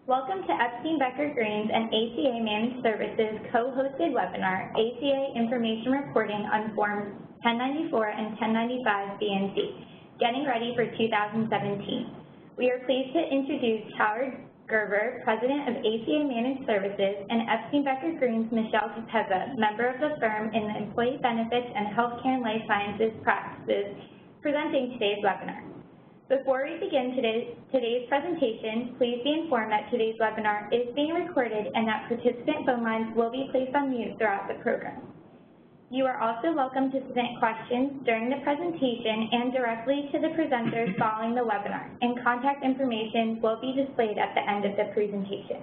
Welcome to Epstein Becker Green's and ACA Managed Services co-hosted webinar, ACA Information Reporting on Forms 1094 and 1095 B and C, Getting Ready for 2017. We are pleased to introduce Howard Gerber, President of ACA Managed Services, and Epstein Becker Green's Michelle Capezza, member of the firm in the Employee Benefits and Healthcare and Life Sciences practices, presenting today's webinar. Before we begin today's presentation, please be informed that today's webinar is being recorded and that participant phone lines will be placed on mute throughout the program. You are also welcome to submit questions during the presentation and directly to the presenters following the webinar, and contact information will be displayed at the end of the presentation.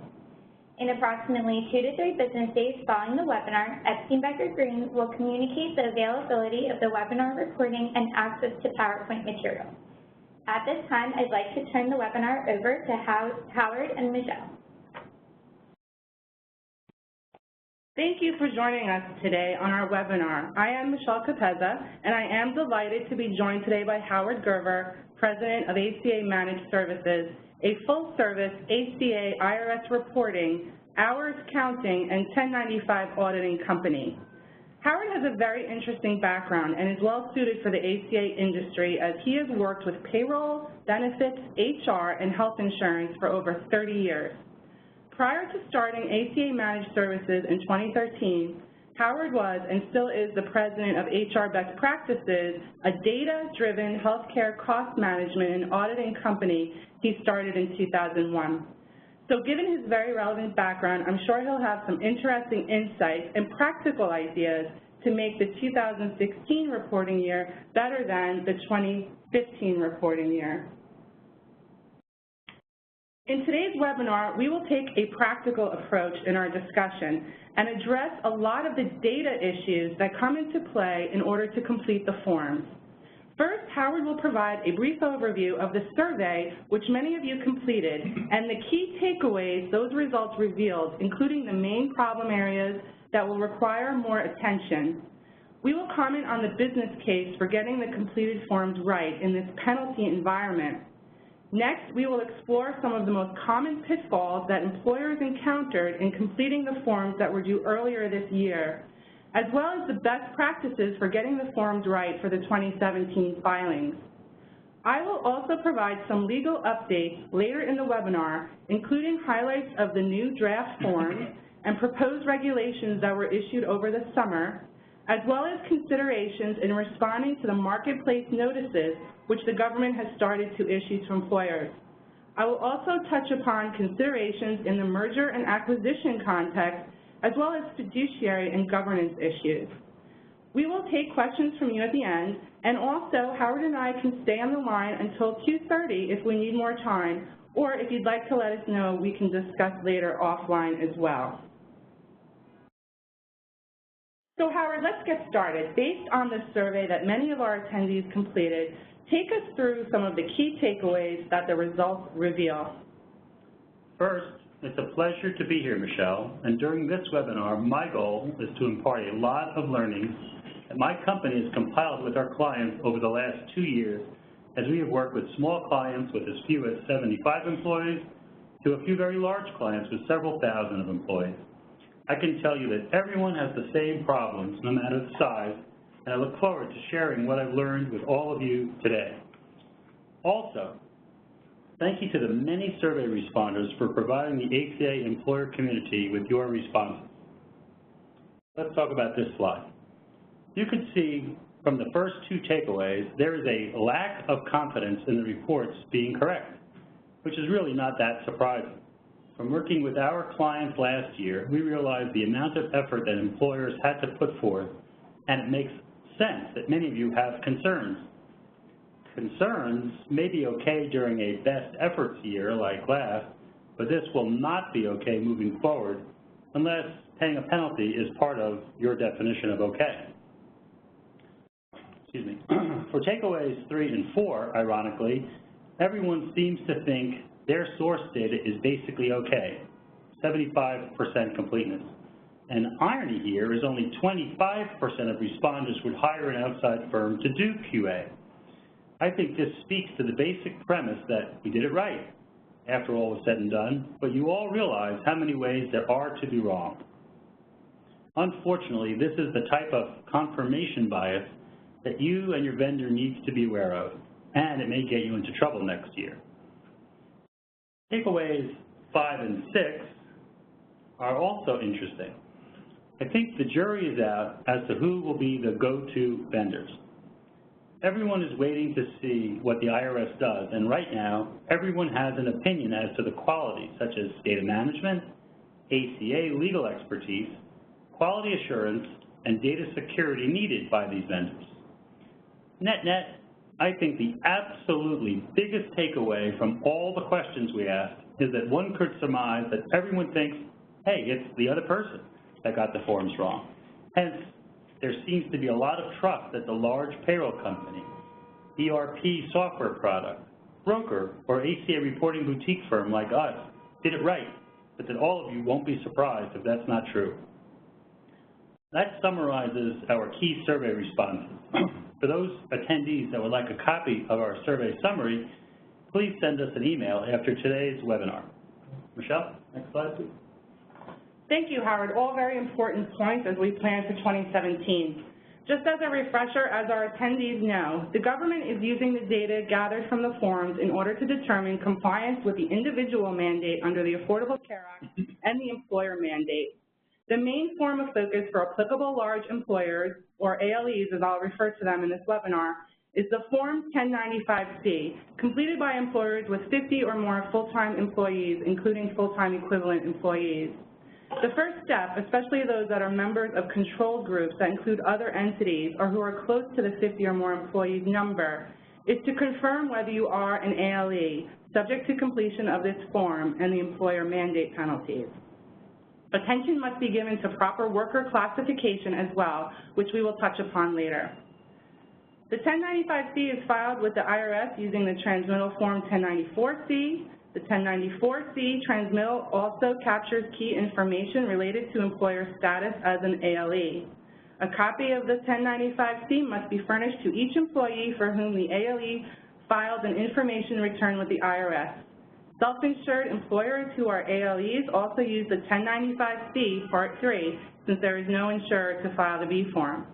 In approximately 2 to 3 business days following the webinar, Epstein Becker Green will communicate the availability of the webinar recording and access to PowerPoint materials. At this time, I'd like to turn the webinar over to Howard and Michelle. Thank you for joining us today on our webinar. I am Michelle Capezza, and I am delighted to be joined today by Howard Gerber, President of ACA Managed Services, a full-service ACA IRS reporting, hours counting, and 1095 auditing company. Howard has a very interesting background and is well suited for the ACA industry, as he has worked with payroll, benefits, HR, and health insurance for over 30 years. Prior to starting ACA Managed Services in 2013, Howard was and still is the president of HR Best Practices, a data-driven healthcare cost management and auditing company he started in 2001. So given his very relevant background, I'm sure he'll have some interesting insights and practical ideas to make the 2016 reporting year better than the 2015 reporting year. In today's webinar, we will take a practical approach in our discussion and address a lot of the data issues that come into play in order to complete the forms. First, Howard will provide a brief overview of the survey, which many of you completed, and the key takeaways those results revealed, including the main problem areas that will require more attention. We will comment on the business case for getting the completed forms right in this penalty environment. Next, we will explore some of the most common pitfalls that employers encountered in completing the forms that were due earlier this year, as well as the best practices for getting the forms right for the 2017 filings. I will also provide some legal updates later in the webinar, including highlights of the new draft forms and proposed regulations that were issued over the summer, as well as considerations in responding to the marketplace notices which the government has started to issue to employers. I will also touch upon considerations in the merger and acquisition context, as well as fiduciary and governance issues. We will take questions from you at the end, and also Howard and I can stay on the line until 2:30 if we need more time, or if you'd like to let us know, we can discuss later offline as well. So Howard, let's get started. Based on the survey that many of our attendees completed, take us through some of the key takeaways that the results reveal. First, it's a pleasure to be here, Michelle, and during this webinar, my goal is to impart a lot of learnings that my company has compiled with our clients over the last 2 years, as we have worked with small clients with as few as 75 employees to a few very large clients with several thousand of employees. I can tell you that everyone has the same problems, no matter the size, and I look forward to sharing what I've learned with all of you today. Also, thank you to the many survey responders for providing the ACA employer community with your responses. Let's talk about this slide. You can see from the first 2 takeaways, there is a lack of confidence in the reports being correct, which is really not that surprising. From working with our clients last year, we realized the amount of effort that employers had to put forth, and it makes sense that many of you have concerns. Concerns may be okay during a best efforts year like last, but this will not be okay moving forward unless paying a penalty is part of your definition of okay. Excuse me. For takeaways 3 and 4, ironically, everyone seems to think their source data is basically okay, 75% completeness. And irony here is only 25% of responders would hire an outside firm to do QA. I think this speaks to the basic premise that we did it right. after all was said and done, but you all realize how many ways there are to be wrong. Unfortunately, this is the type of confirmation bias that you and your vendor needs to be aware of, and it may get you into trouble next year. Takeaways 5 and 6 are also interesting. I think the jury is out as to who will be the go-to vendors. Everyone is waiting to see what the IRS does, and right now, everyone has an opinion as to the quality, such as data management, ACA legal expertise, quality assurance, and data security needed by these vendors. Net-net, I think the absolutely biggest takeaway from all the questions we asked is that one could surmise that everyone thinks, hey, it's the other person that got the forms wrong. Hence, there seems to be a lot of trust that the large payroll company, ERP software product, broker, or ACA reporting boutique firm like us did it right, but that all of you won't be surprised if that's not true. That summarizes our key survey responses. For those attendees that would like a copy of our survey summary, please send us an email after today's webinar. Michelle, next slide, please. Thank you, Howard. All very important points as we plan for 2017. Just as a refresher, as our attendees know, the government is using the data gathered from the forms in order to determine compliance with the individual mandate under the Affordable Care Act and the employer mandate. The main form of focus for applicable large employers, or ALEs as I'll refer to them in this webinar, is the Form 1095-C, completed by employers with 50 or more full-time employees, including full-time equivalent employees. The first step, especially those that are members of controlled groups that include other entities or who are close to the 50 or more employees number, is to confirm whether you are an ALE, subject to completion of this form and the employer mandate penalties. Attention must be given to proper worker classification as well, which we will touch upon later. The 1095-C is filed with the IRS using the transmittal form 1094-C. The 1094-C transmittal also captures key information related to employer status as an ALE. A copy of the 1095-C must be furnished to each employee for whom the ALE filed an information return with the IRS. Self-insured employers who are ALEs also use the 1095-C Part 3 since there is no insurer to file the B form.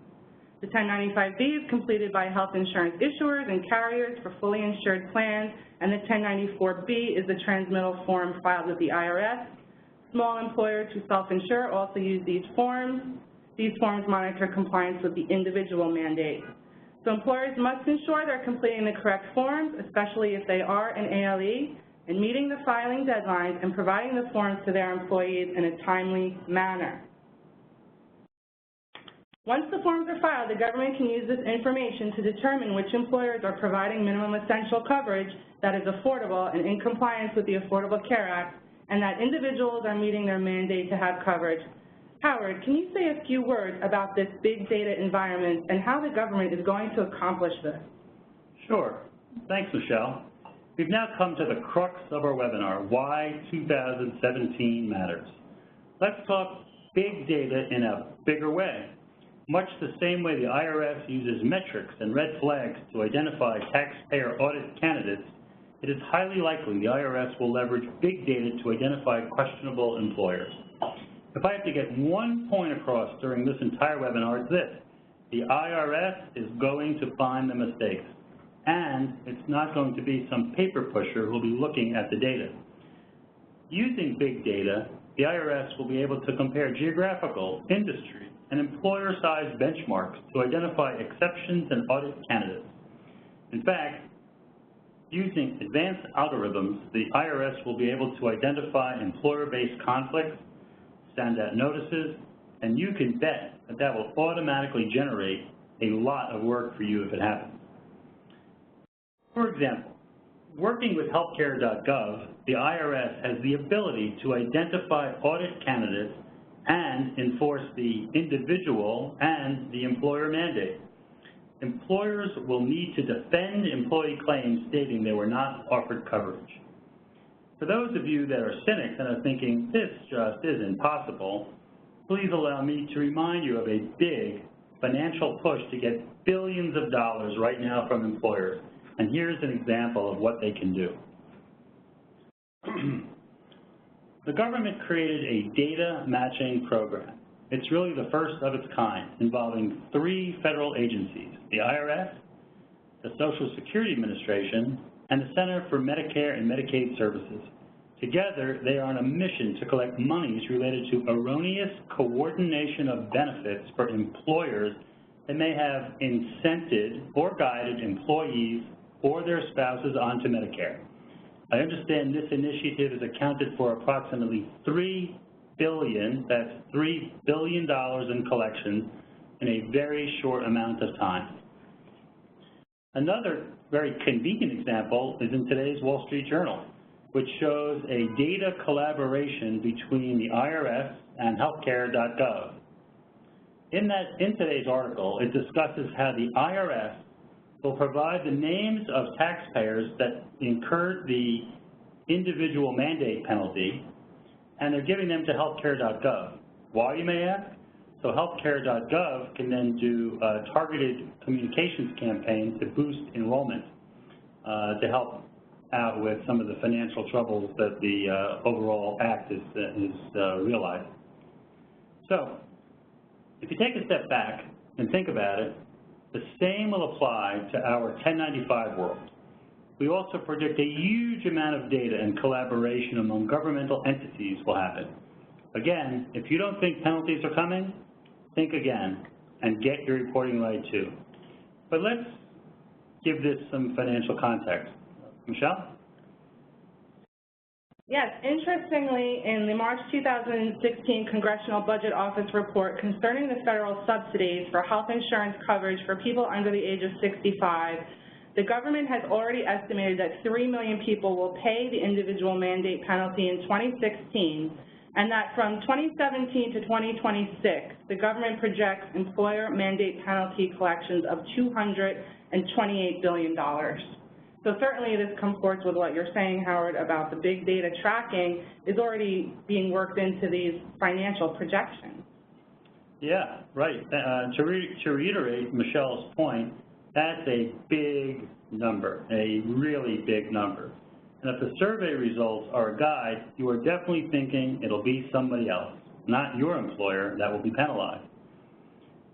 The 1095-B is completed by health insurance issuers and carriers for fully insured plans, and the 1094-B is the transmittal form filed with the IRS. Small employers who self-insure also use these forms. These forms monitor compliance with the individual mandate. So employers must ensure they're completing the correct forms, especially if they are an ALE, and meeting the filing deadlines and providing the forms to their employees in a timely manner. Once the forms are filed, the government can use this information to determine which employers are providing minimum essential coverage that is affordable and in compliance with the Affordable Care Act, and that individuals are meeting their mandate to have coverage. Howard, can you say a few words about this big data environment and how the government is going to accomplish this? Sure. Thanks, Michelle. We've now come to the crux of our webinar, why 2017 matters. Let's talk big data in a bigger way. Much the same way the IRS uses metrics and red flags to identify taxpayer audit candidates, it is highly likely the IRS will leverage big data to identify questionable employers. If I have to get one point across during this entire webinar, it's this. The IRS is going to find the mistakes, and it's not going to be some paper pusher who will be looking at the data. Using big data, the IRS will be able to compare geographical, industry, and employer-sized benchmarks to identify exceptions and audit candidates. In fact, using advanced algorithms, the IRS will be able to identify employer-based conflicts, standout notices, and you can bet that that will automatically generate a lot of work for you if it happens. For example, working with healthcare.gov, the IRS has the ability to identify audit candidates and enforce the individual and the employer mandate. Employers will need to defend employee claims stating they were not offered coverage. For those of you that are cynics and are thinking, this just isn't possible, please allow me to remind you of a big financial push to get billions of dollars right now from employers. And here's an example of what they can do. The government created a data matching program. It's really the first of its kind, involving 3 federal agencies, the IRS, the Social Security Administration, and the Center for Medicare and Medicaid Services. Together, they are on a mission to collect monies related to erroneous coordination of benefits for employers that may have incented or guided employees or their spouses onto Medicare. I understand this initiative has accounted for approximately $3 billion, that's $3 billion in collections in a very short amount of time. Another very convenient example is in today's Wall Street Journal, which shows a data collaboration between the IRS and healthcare.gov. In today's article, it discusses how the IRS will provide the names of taxpayers that incurred the individual mandate penalty, and they're giving them to healthcare.gov. Why, you may ask? So healthcare.gov can then do targeted communications campaigns to boost enrollment to help out with some of the financial troubles that the overall act is realizing. So if you take a step back and think about it, the same will apply to our 1095 world. We also predict a huge amount of data and collaboration among governmental entities will happen. Again, if you don't think penalties are coming, think again and get your reporting right too. But let's give this some financial context. Michelle? Yes, interestingly, in the March 2016 Congressional Budget Office report concerning the federal subsidies for health insurance coverage for people under the age of 65, the government has already estimated that 3 million people will pay the individual mandate penalty in 2016, and that from 2017 to 2026, the government projects employer mandate penalty collections of $228 billion. So certainly this comports with what you're saying, Howard, about the big data tracking is already being worked into these financial projections. Yeah, right. To reiterate Michelle's point, that's a big number, a really big number. And if the survey results are a guide, you are definitely thinking it'll be somebody else, not your employer, that will be penalized.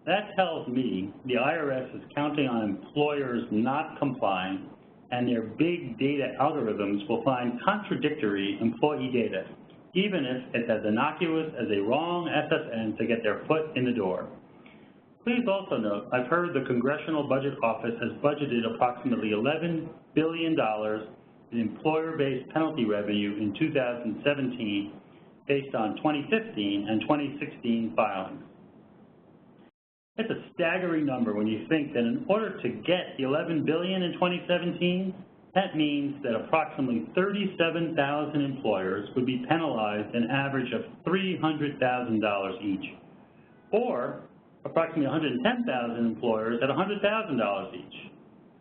That tells me the IRS is counting on employers not complying, and their big data algorithms will find contradictory employee data, even if it's as innocuous as a wrong SSN to get their foot in the door. Please also note, I've heard the Congressional Budget Office has budgeted approximately $11 billion in employer-based penalty revenue in 2017 based on 2015 and 2016 filings. It's a staggering number when you think that in order to get the $11 billion in 2017, that means that approximately 37,000 employers would be penalized an average of $300,000 each, or approximately 110,000 employers at $100,000 each.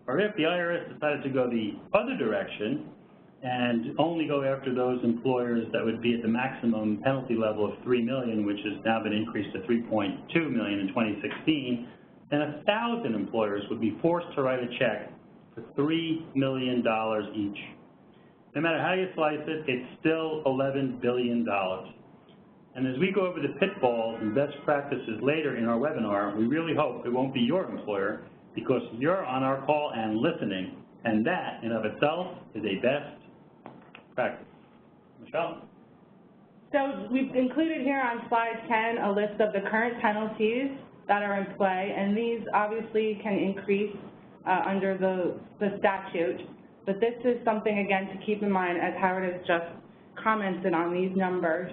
Or if the IRS decided to go the other direction and only go after those employers that would be at the maximum penalty level of $3 million, which has now been increased to $3.2 million in 2016, then 1,000 employers would be forced to write a check for $3 million each. No matter how you slice it, it's still $11 billion. And as we go over the pitfalls and best practices later in our webinar, we really hope it won't be your employer, because you're on our call and listening, and that in of itself is a best practice. Michelle? So we've included here on slide 10 a list of the current penalties that are in play, and these obviously can increase under the statute, but this is something, again, to keep in mind as Howard has just commented on these numbers.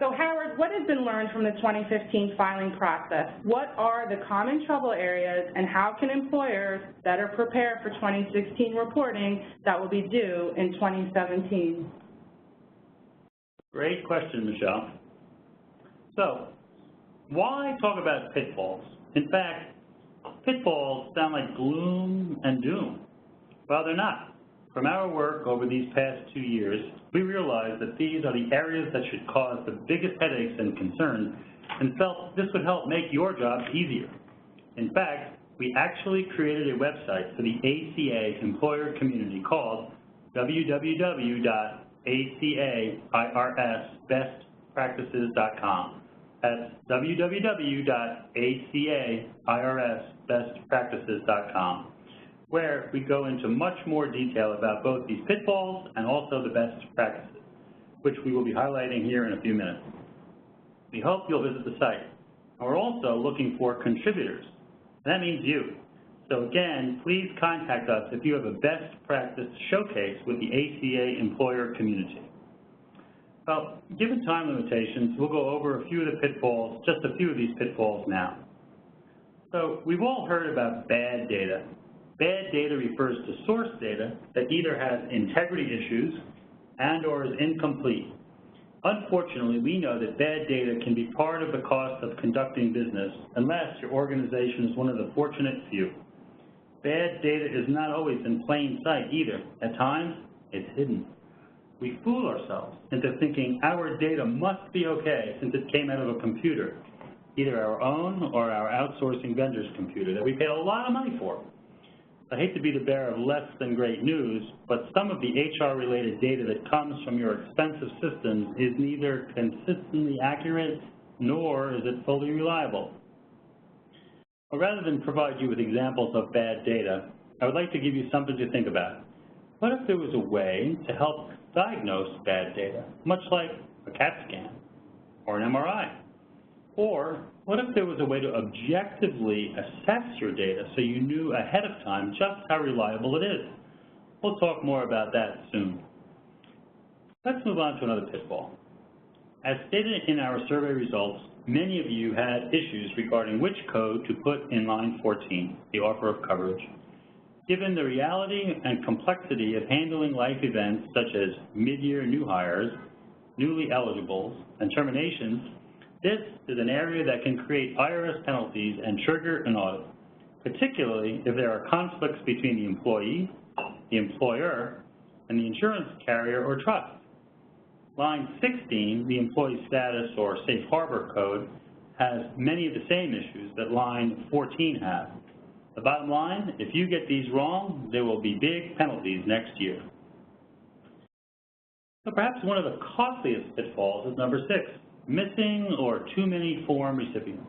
So Howard, what has been learned from the 2015 filing process? What are the common trouble areas, and how can employers better prepare for 2016 reporting that will be due in 2017? Great question, Michelle. So, why talk about pitfalls? In fact, pitfalls sound like gloom and doom. Well, they're not. From our work over these past 2 years, we realized that these are the areas that should cause the biggest headaches and concerns, and felt this would help make your jobs easier. In fact, we actually created a website for the ACA employer community called www.acamanaged www.acairsbestpractices.com. That's www.acairsbestpractices.com, where we go into much more detail about both these pitfalls and also the best practices, which we will be highlighting here in a few minutes. We hope you'll visit the site. And we're also looking for contributors. That means you. So again, please contact us if you have a best practice showcase with the ACA employer community. Well, given time limitations, we'll go over a few of the pitfalls, just a few of these pitfalls now. So we've all heard about bad data. Bad data refers to source data that either has integrity issues and or is incomplete. Unfortunately, we know that bad data can be part of the cost of conducting business unless your organization is one of the fortunate few. Bad data is not always in plain sight either. At times, it's hidden. We fool ourselves into thinking our data must be okay since it came out of a computer, either our own or our outsourcing vendor's computer that we paid a lot of money for. I hate to be the bearer of less than great news, but some of the HR-related data that comes from your expensive systems is neither consistently accurate nor is it fully reliable. Well, rather than provide you with examples of bad data, I would like to give you something to think about. What if there was a way to help diagnose bad data, much like a CAT scan or an MRI? Or what if there was a way to objectively assess your data so you knew ahead of time just how reliable it is? We'll talk more about that soon. Let's move on to another pitfall. As stated in our survey results, many of you had issues regarding which code to put in line 14, the offer of coverage. Given the reality and complexity of handling life events such as mid-year new hires, newly eligibles, and terminations, this is an area that can create IRS penalties and trigger an audit, particularly if there are conflicts between the employee, the employer, and the insurance carrier or trust. Line 16, the employee status or safe harbor code, has many of the same issues that line 14 has. The bottom line, if you get these wrong, there will be big penalties next year. So perhaps one of the costliest pitfalls is number 6, missing or too many form recipients.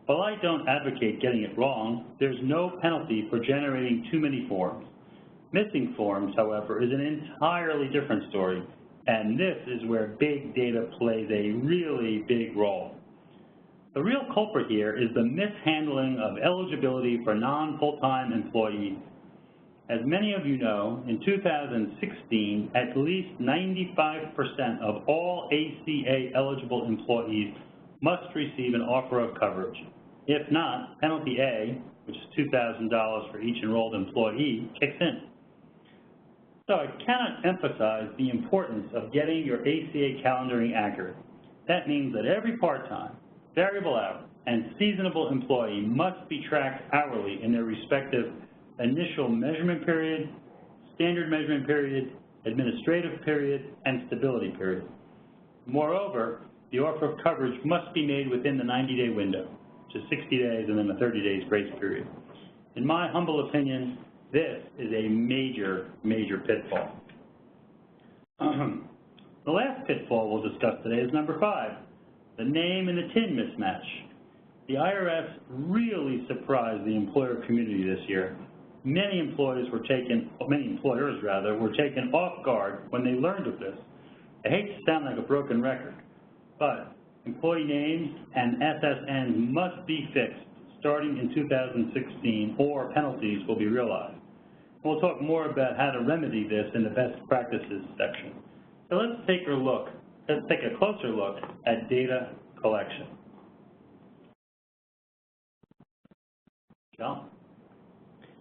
While I don't advocate getting it wrong, there's no penalty for generating too many forms. Missing forms, however, is an entirely different story, and this is where big data plays a really big role. The real culprit here is the mishandling of eligibility for non-full-time employees. As many of you know, in 2016, at least 95% of all ACA eligible employees must receive an offer of coverage. If not, penalty A, which is $2,000 for each enrolled employee, kicks in. So I cannot emphasize the importance of getting your ACA calendaring accurate. That means that every part-time, variable hour, and seasonable employee must be tracked hourly in their respective initial measurement period, standard measurement period, administrative period, and stability period. Moreover, the offer of coverage must be made within the 90-day window, which is 60 days and then a 30 days grace period. In my humble opinion, this is a major, major pitfall. The last pitfall we'll discuss today is number 5, the name and the TIN mismatch. The IRS really surprised the employer community this year. Many employers were taken off guard when they learned of this. I hate to sound like a broken record, but employee names and SSNs must be fixed starting in 2016 or penalties will be realized. We'll talk more about how to remedy this in the best practices section. So let's take a closer look at data collection. Michelle?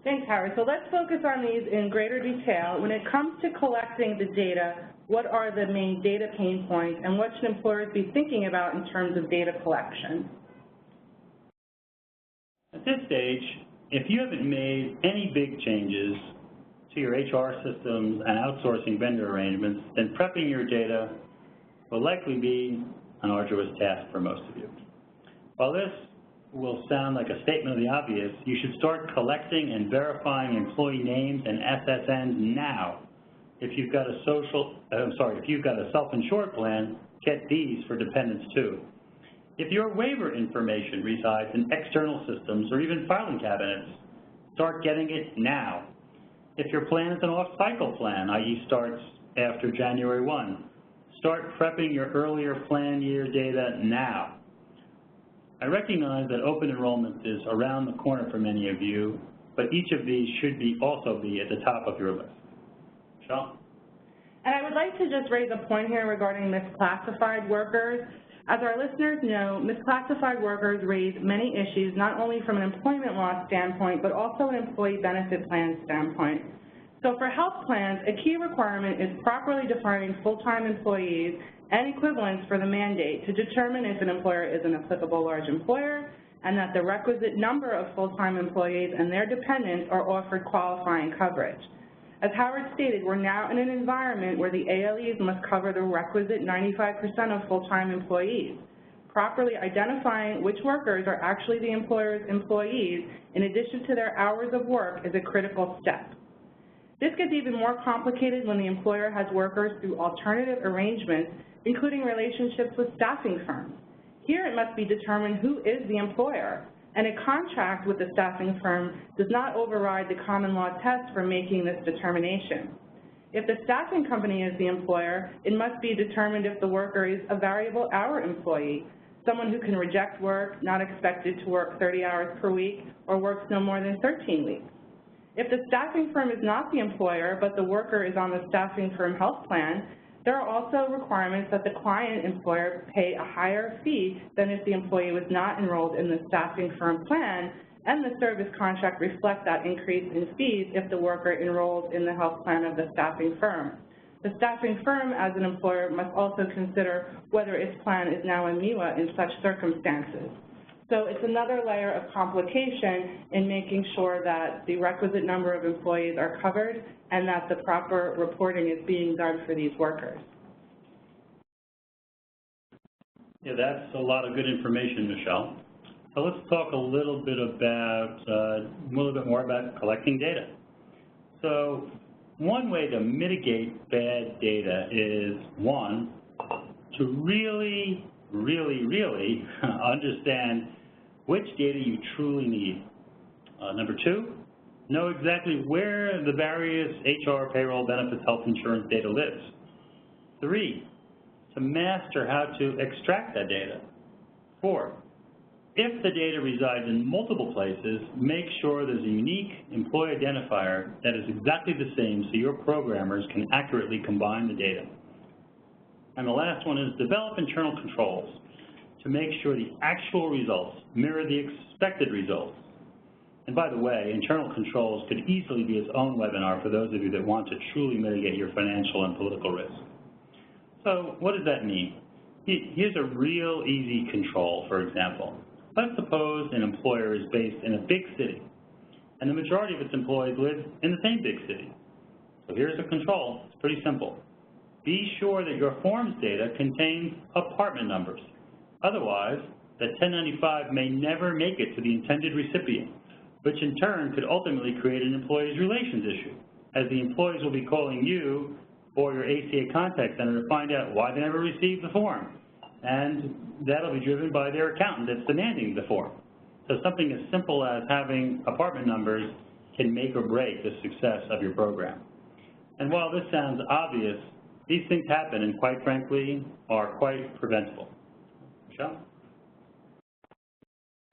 Thanks, Howard. So let's focus on these in greater detail. When it comes to collecting the data, what are the main data pain points, and what should employers be thinking about in terms of data collection? At this stage, if you haven't made any big changes to your HR systems and outsourcing vendor arrangements, then prepping your data will likely be an arduous task for most of you. While this will sound like a statement of the obvious, you should start collecting and verifying employee names and SSNs now, If you've got a self-insured plan, get these for dependents too. If your waiver information resides in external systems or even filing cabinets, start getting it now. If your plan is an off-cycle plan, i.e. starts after January 1, start prepping your earlier plan year data now. I recognize that open enrollment is around the corner for many of you, but each of these should also be at the top of your list. Michelle? And I would like to just raise a point here regarding misclassified workers. As our listeners know, misclassified workers raise many issues, not only from an employment law standpoint, but also an employee benefit plan standpoint. So for health plans, a key requirement is properly defining full-time employees and equivalents for the mandate to determine if an employer is an applicable large employer and that the requisite number of full-time employees and their dependents are offered qualifying coverage. As Howard stated, we're now in an environment where the ALEs must cover the requisite 95% of full-time employees. Properly identifying which workers are actually the employer's employees in addition to their hours of work is a critical step. This gets even more complicated when the employer has workers through alternative arrangements, including relationships with staffing firms. Here it must be determined who is the employer, and a contract with the staffing firm does not override the common law test for making this determination. If the staffing company is the employer, it must be determined if the worker is a variable hour employee, someone who can reject work, not expected to work 30 hours per week, or works no more than 13 weeks. If the staffing firm is not the employer, but the worker is on the staffing firm health plan, there are also requirements that the client employer pay a higher fee than if the employee was not enrolled in the staffing firm plan, and the service contract reflects that increase in fees if the worker enrolled in the health plan of the staffing firm. The staffing firm, as an employer, must also consider whether its plan is now a MIWA in such circumstances. So it's another layer of complication in making sure that the requisite number of employees are covered and that the proper reporting is being done for these workers. Yeah, that's a lot of good information, Michelle. So let's talk a little bit more about collecting data. So one way to mitigate bad data is, one, to really understand which data you truly need. Number two, know exactly where the various HR, payroll, benefits, health insurance data lives. Three, to master how to extract that data. Four, if the data resides in multiple places, make sure there's a unique employee identifier that is exactly the same so your programmers can accurately combine the data. And the last one is develop internal controls to make sure the actual results mirror the expected results. And by the way, internal controls could easily be its own webinar for those of you that want to truly mitigate your financial and political risk. So what does that mean? Here's a real easy control, for example. Let's suppose an employer is based in a big city, and the majority of its employees live in the same big city. So here's a control. It's pretty simple. Be sure that your forms data contains apartment numbers. Otherwise, the 1095 may never make it to the intended recipient, which in turn could ultimately create an employees relations issue, as the employees will be calling you or your ACA contact center to find out why they never received the form. And that'll be driven by their accountant that's demanding the form. So something as simple as having apartment numbers can make or break the success of your program. And while this sounds obvious, these things happen and, quite frankly, are quite preventable. Michelle?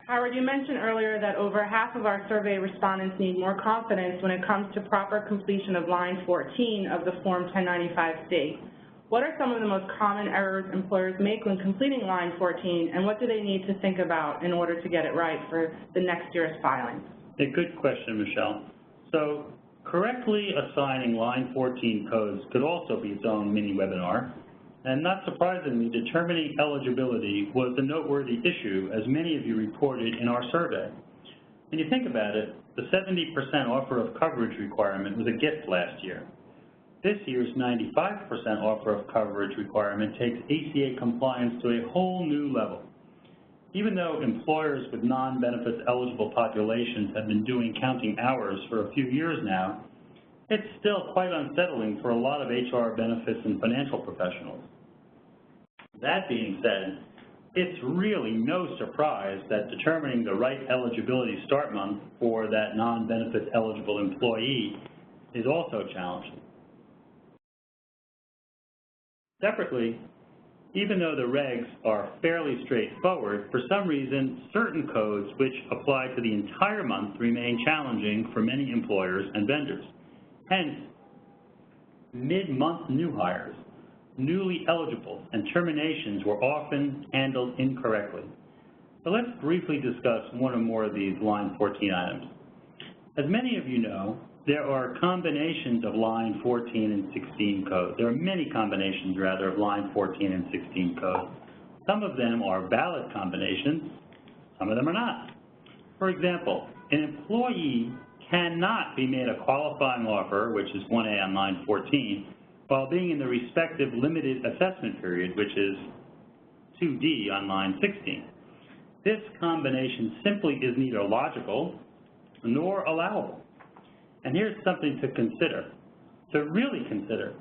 Howard, you mentioned earlier that over half of our survey respondents need more confidence when it comes to proper completion of line 14 of the Form 1095-C. What are some of the most common errors employers make when completing line 14, and what do they need to think about in order to get it right for the next year's filing? A good question, Michelle. So correctly assigning line 14 codes could also be its own mini webinar. And not surprisingly, determining eligibility was a noteworthy issue, as many of you reported in our survey. When you think about it, the 70% offer of coverage requirement was a gift last year. This year's 95% offer of coverage requirement takes ACA compliance to a whole new level. Even though employers with non-benefits eligible populations have been doing counting hours for a few years now, It's still quite unsettling for a lot of HR benefits and financial professionals. That being said, it's really no surprise that determining the right eligibility start month for that non-benefits eligible employee is also challenging. Separately, even though the regs are fairly straightforward, for some reason, certain codes which apply to the entire month remain challenging for many employers and vendors. Hence, mid-month new hires, newly eligible, and terminations were often handled incorrectly. So let's briefly discuss one or more of these line 14 items. As many of you know, there are combinations of line 14 and 16 code. There are many combinations, rather, of line 14 and 16 code. Some of them are valid combinations, some of them are not. For example, an employee cannot be made a qualifying offer, which is 1A on line 14, while being in the respective limited assessment period, which is 2D on line 16. This combination simply is neither logical nor allowable. And here's something to consider, to really consider.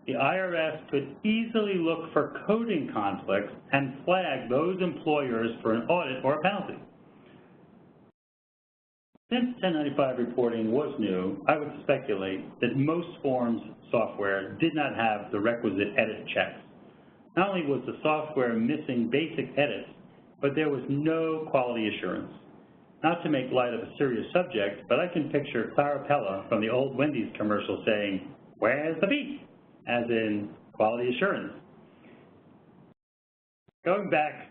The IRS could easily look for coding conflicts and flag those employers for an audit or a penalty. Since 1095 reporting was new, I would speculate that most forms software did not have the requisite edit checks. Not only was the software missing basic edits, but there was no quality assurance. Not to make light of a serious subject, but I can picture Clara Pella from the old Wendy's commercial saying, "Where's the beef?" as in quality assurance. Going back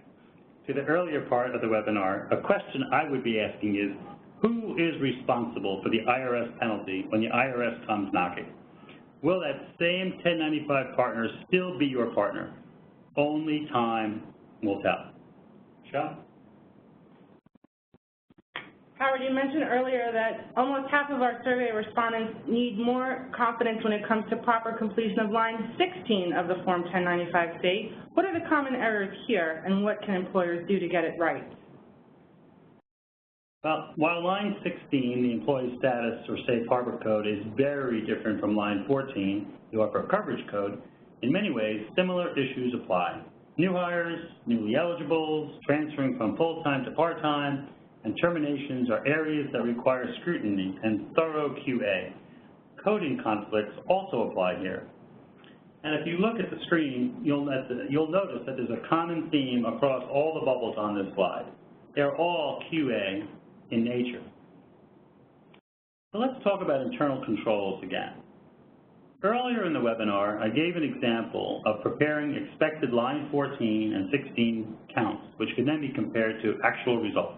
to the earlier part of the webinar, a question I would be asking is, who is responsible for the IRS penalty when the IRS comes knocking? Will that same 1095 partner still be your partner? Only time will tell. Michelle? Howard, you mentioned earlier that almost half of our survey respondents need more confidence when it comes to proper completion of line 16 of the Form 1095 state. What are the common errors here, and what can employers do to get it right? Well, while line 16, the employee status or safe harbor code, is very different from line 14, the offer coverage code, in many ways, similar issues apply. New hires, newly eligibles, transferring from full-time to part-time, and terminations are areas that require scrutiny and thorough QA. Coding conflicts also apply here. And if you look at the screen, you'll notice that there's a common theme across all the bubbles on this slide. They're all QA in nature. So let's talk about internal controls again. Earlier in the webinar, I gave an example of preparing expected line 14 and 16 counts, which can then be compared to actual results.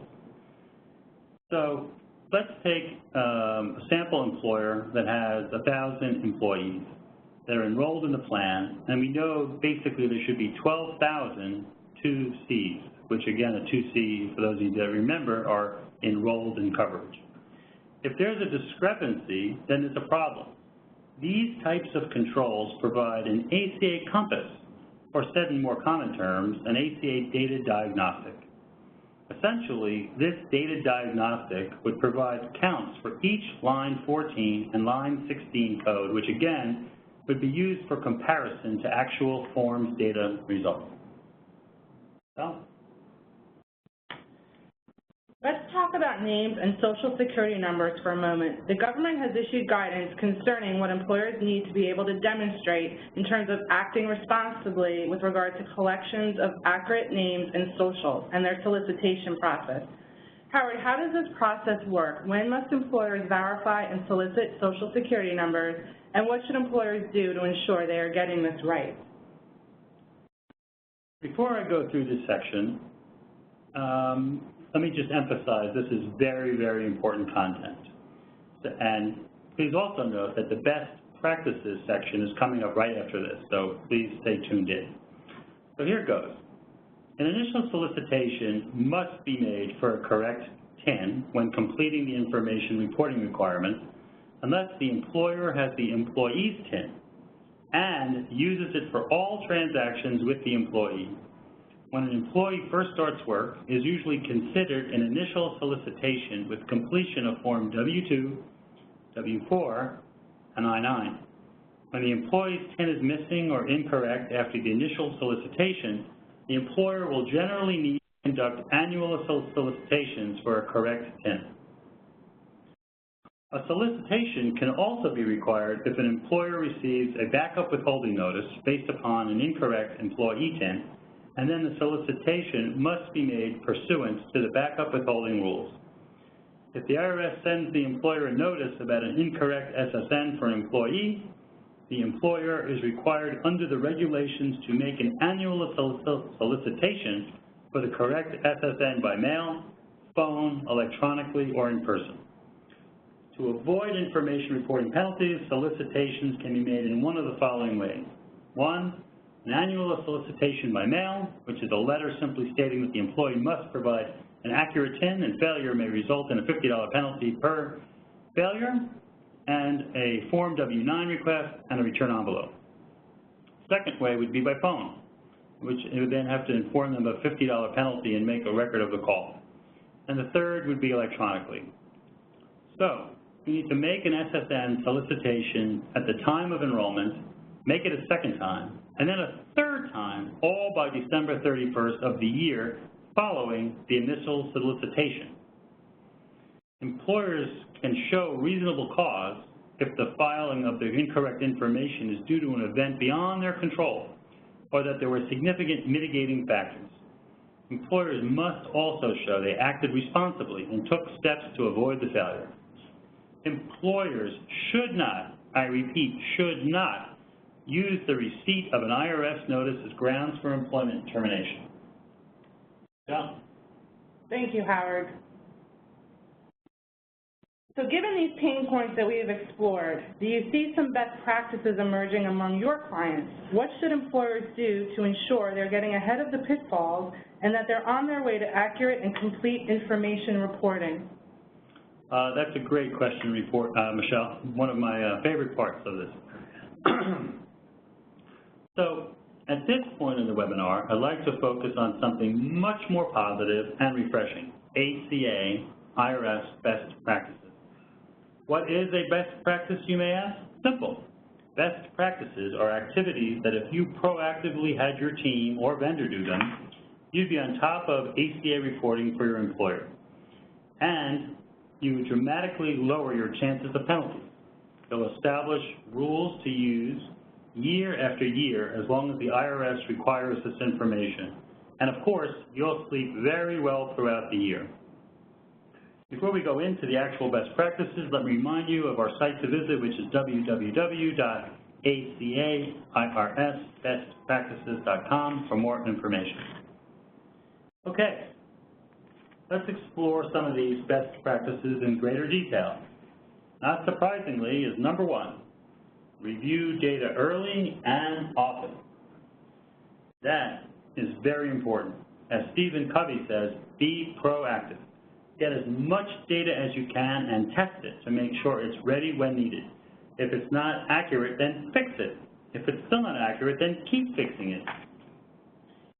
So let's take a sample employer that has 1,000 employees that are enrolled in the plan, and we know basically there should be 12,000 2Cs, which again, a 2C, for those of you that remember, are enrolled in coverage. If there's a discrepancy, then it's a problem. These types of controls provide an ACA compass, or said in more common terms, an ACA data diagnostic. Essentially, this data diagnostic would provide counts for each line 14 and line 16 code, which again would be used for comparison to actual forms data results. So, let's talk about names and social security numbers for a moment. The government has issued guidance concerning what employers need to be able to demonstrate in terms of acting responsibly with regard to collections of accurate names and socials and their solicitation process. Howard, how does this process work? When must employers verify and solicit social security numbers, and what should employers do to ensure they are getting this right? Before I go through this section, let me just emphasize this is very, very important content. And please also note that the best practices section is coming up right after this, so please stay tuned in. So here it goes. An initial solicitation must be made for a correct TIN when completing the information reporting requirements, unless the employer has the employee's TIN and uses it for all transactions with the employee. When an employee first starts work, it is usually considered an initial solicitation with completion of Form W-2, W-4, an I-9. When the employee's TIN is missing or incorrect after the initial solicitation, the employer will generally need to conduct annual solicitations for a correct TIN. A solicitation can also be required if an employer receives a backup withholding notice based upon an incorrect employee TIN, and then the solicitation must be made pursuant to the backup withholding rules. If the IRS sends the employer a notice about an incorrect SSN for an employee, the employer is required under the regulations to make an annual solicitation for the correct SSN by mail, phone, electronically, or in person. To avoid information reporting penalties, solicitations can be made in one of the following ways. One, an annual solicitation by mail, which is a letter simply stating that the employee must provide an accurate TIN, and failure may result in a $50 penalty per failure, and a Form W-9 request and a return envelope. Second way would be by phone, which you would then have to inform them of a $50 penalty and make a record of the call. And the third would be electronically. So, you need to make an SSN solicitation at the time of enrollment, make it a second time, and then a third time, all by December 31st of the year following the initial solicitation. Employers can show reasonable cause if the filing of the incorrect information is due to an event beyond their control or that there were significant mitigating factors. Employers must also show they acted responsibly and took steps to avoid the failure. Employers should not, I repeat, should not use the receipt of an IRS notice as grounds for employment termination. John? Thank you, Howard. So given these pain points that we have explored, do you see some best practices emerging among your clients? What should employers do to ensure they're getting ahead of the pitfalls and that they're on their way to accurate and complete information reporting? That's a great question, Michelle. One of my favorite parts of this. So at this point in the webinar, I'd like to focus on something much more positive and refreshing, ACA IRS best practices. What is a best practice, you may ask? Simple. Best practices are activities that if you proactively had your team or vendor do them, you'd be on top of ACA reporting for your employer. And you would dramatically lower your chances of penalties. They'll establish rules to use year after year as long as the IRS requires this information. And of course, you'll sleep very well throughout the year. Before we go into the actual best practices, let me remind you of our site to visit, which is www.acairsbestpractices.com for more information. Okay, let's explore some of these best practices in greater detail. Not surprisingly is number one, review data early and often. That is very important. As Stephen Covey says, be proactive. Get as much data as you can and test it to make sure it's ready when needed. If it's not accurate, then fix it. If it's still not accurate, then keep fixing it.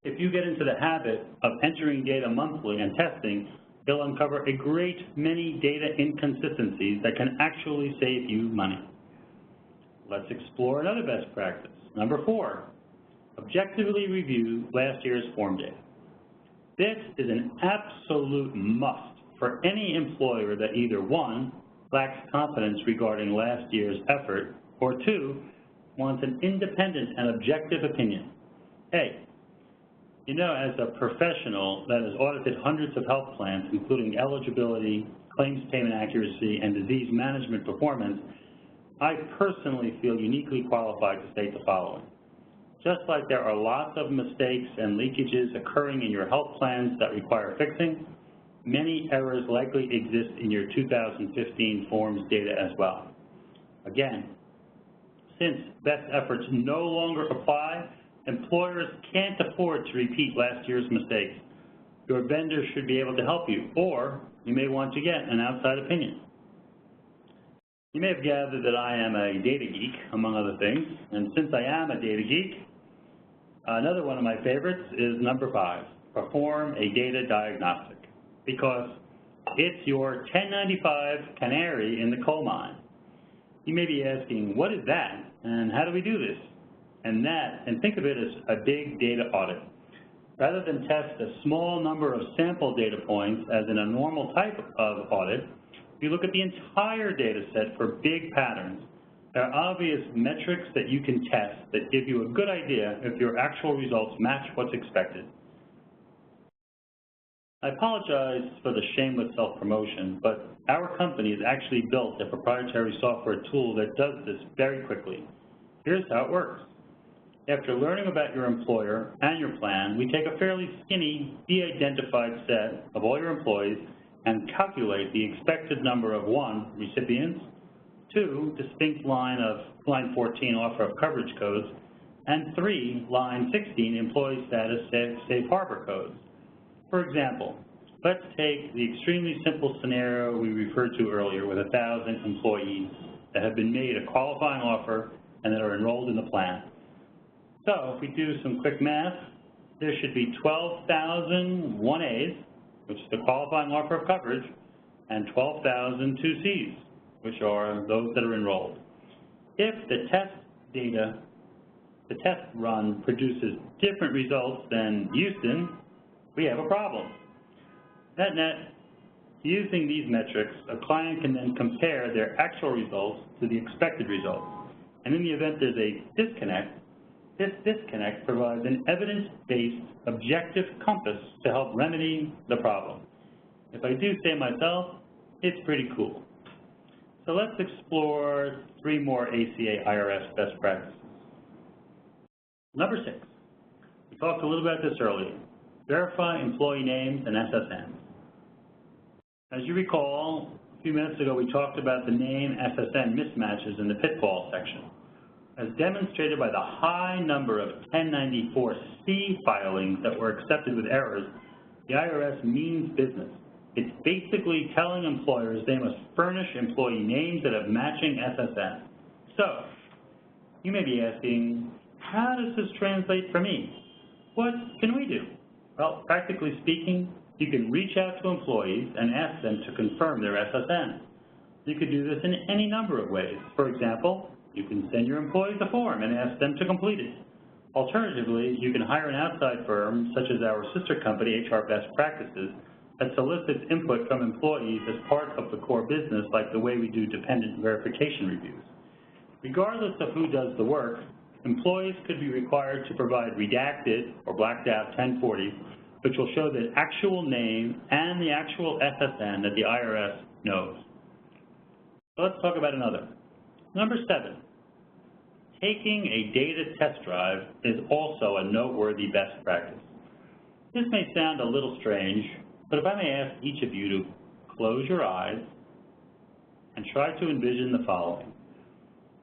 If you get into the habit of entering data monthly and testing, you'll uncover a great many data inconsistencies that can actually save you money. Let's explore another best practice. Number four, objectively review last year's form data. This is an absolute must for any employer that either one, lacks confidence regarding last year's effort, or two, wants an independent and objective opinion. Hey, you know, as a professional that has audited hundreds of health plans, including eligibility, claims payment accuracy, and disease management performance, I personally feel uniquely qualified to state the following. Just like there are lots of mistakes and leakages occurring in your health plans that require fixing, many errors likely exist in your 2015 forms data as well. Again, since best efforts no longer apply, employers can't afford to repeat last year's mistakes. Your vendor should be able to help you, or you may want to get an outside opinion. You may have gathered that I am a data geek, among other things, and since I am a data geek, another one of my favorites is number five, perform a data diagnostic, because it's your 1095 canary in the coal mine. You may be asking, what is that, and how do we do this? And think of it as a big data audit. Rather than test a small number of sample data points, as in a normal type of audit, you look at the entire data set for big patterns. There are obvious metrics that you can test that give you a good idea if your actual results match what's expected. I apologize for the shameless self-promotion, but our company has actually built a proprietary software tool that does this very quickly. Here's how it works. After learning about your employer and your plan, we take a fairly skinny, de-identified set of all your employees and calculate the expected number of 1, recipients, 2, distinct line 14 offer of coverage codes, and 3, line 16 employee status safe harbor codes. For example, let's take the extremely simple scenario we referred to earlier with 1,000 employees that have been made a qualifying offer and that are enrolled in the plan. So if we do some quick math, there should be 12,000 1As, which is the qualifying offer of coverage, and 12,000 2Cs, which are those that are enrolled. If the test run produces different results than Houston, we have a problem. Net, using these metrics, a client can then compare their actual results to the expected results. And in the event there's a disconnect, this disconnect provides an evidence-based, objective compass to help remedy the problem. If I do say myself, it's pretty cool. So let's explore 3 more ACA IRS best practices. Number 6, we talked a little about this earlier. Verify employee names and SSNs. As you recall, a few minutes ago we talked about the name SSN mismatches in the pitfall section. As demonstrated by the high number of 1094-C filings that were accepted with errors, the IRS means business. It's basically telling employers they must furnish employee names that have matching SSN. So, you may be asking, how does this translate for me? What can we do? Well, practically speaking, you can reach out to employees and ask them to confirm their SSN. You could do this in any number of ways. For example, you can send your employees a form and ask them to complete it. Alternatively, you can hire an outside firm, such as our sister company, HR Best Practices, that solicits input from employees as part of the core business, like the way we do dependent verification reviews. Regardless of who does the work, employees could be required to provide redacted or blacked out 1040s, which will show the actual name and the actual SSN that the IRS knows. So let's talk about another. Number 7, taking a data test drive is also a noteworthy best practice. This may sound a little strange, but if I may ask each of you to close your eyes and try to envision the following.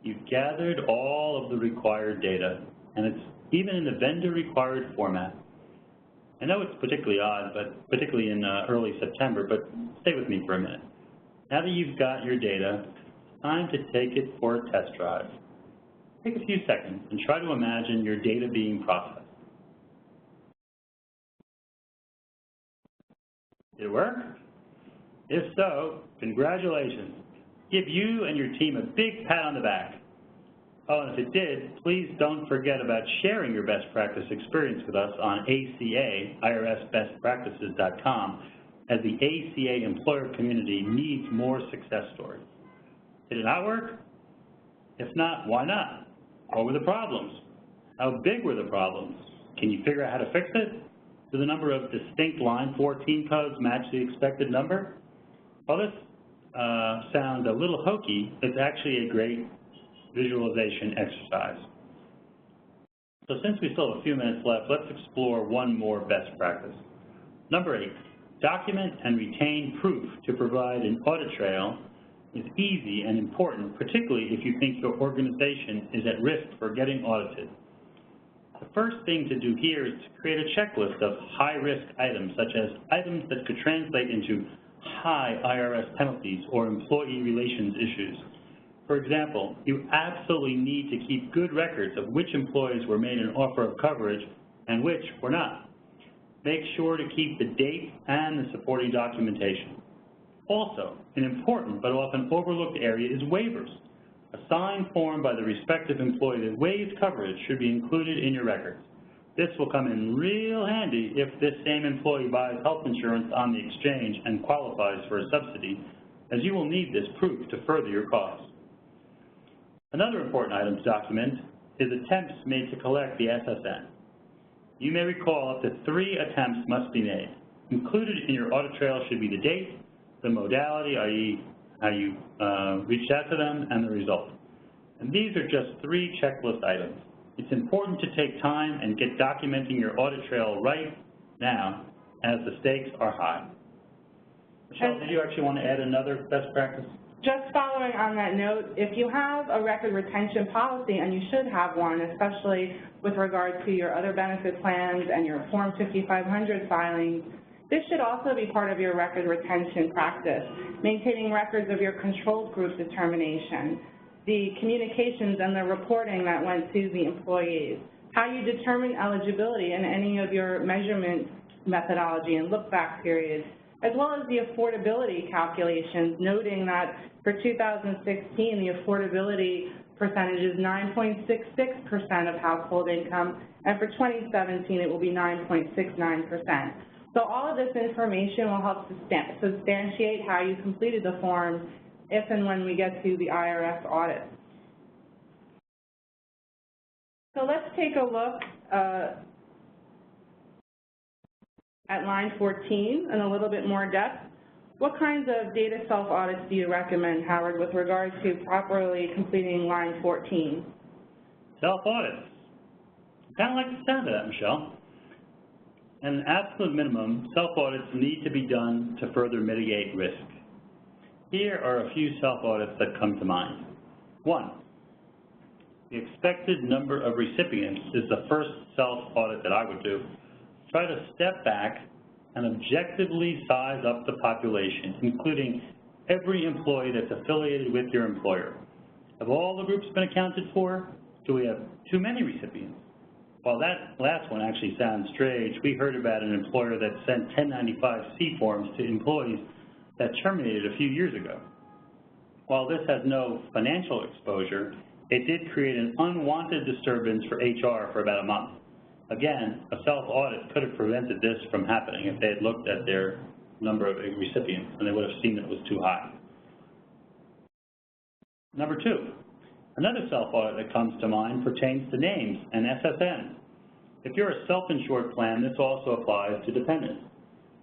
You've gathered all of the required data, and it's even in the vendor-required format. I know it's particularly odd, but particularly in early September, but stay with me for a minute. Now that you've got your data, it's time to take it for a test drive. Take a few seconds and try to imagine your data being processed. Did it work? If so, congratulations. Give you and your team a big pat on the back. Oh, and if it did, please don't forget about sharing your best practice experience with us on ACA, IRSBestPractices.com, as the ACA employer community needs more success stories. Did it not work? If not, why not? What were the problems? How big were the problems? Can you figure out how to fix it? Do the number of distinct line 14 codes match the expected number? While this sounds a little hokey, it's actually a great visualization exercise. So since we still have a few minutes left, let's explore one more best practice. Number 8, document and retain proof to provide an audit trail is easy and important, particularly if you think your organization is at risk for getting audited. The first thing to do here is to create a checklist of high-risk items, such as items that could translate into high IRS penalties or employee relations issues. For example, you absolutely need to keep good records of which employees were made an offer of coverage and which were not. Make sure to keep the date and the supporting documentation. Also, an important but often overlooked area is waivers. A signed form by the respective employee that waives coverage should be included in your records. This will come in real handy if this same employee buys health insurance on the exchange and qualifies for a subsidy, as you will need this proof to further your cause. Another important item to document is attempts made to collect the SSN. You may recall up to 3 attempts must be made. Included in your audit trail should be the date, the modality, i.e. how you reached out to them, and the result. And these are just 3 checklist items. It's important to take time and get documenting your audit trail right now, as the stakes are high. Michelle, did you actually want to add another best practice? Just following on that note, if you have a record retention policy, and you should have one, especially with regard to your other benefit plans and your Form 5500 filings, this should also be part of your record retention practice, maintaining records of your control group determination, the communications and the reporting that went to the employees, how you determine eligibility in any of your measurement methodology and look-back periods, as well as the affordability calculations, noting that for 2016, the affordability percentage is 9.66% of household income, and for 2017, it will be 9.69%. So all of this information will help substantiate how you completed the forms if and when we get to the IRS audit. So let's take a look at line 14 in a little bit more depth. What kinds of data self-audits do you recommend, Howard, with regard to properly completing line 14? Self-audits. Kind of like the sound of that, Michelle. At an absolute minimum, self-audits need to be done to further mitigate risk. Here are a few self-audits that come to mind. 1, the expected number of recipients is the first self-audit that I would do. Try to step back and objectively size up the population, including every employee that's affiliated with your employer. Have all the groups been accounted for? Do we have too many recipients? While that last one actually sounds strange, we heard about an employer that sent 1095-C forms to employees that terminated a few years ago. While this has no financial exposure, it did create an unwanted disturbance for HR for about a month. Again, a self-audit could have prevented this from happening if they had looked at their number of recipients, and they would have seen that it was too high. Number 2, another self-audit that comes to mind pertains to names and SSNs. If you're a self-insured plan, this also applies to dependents.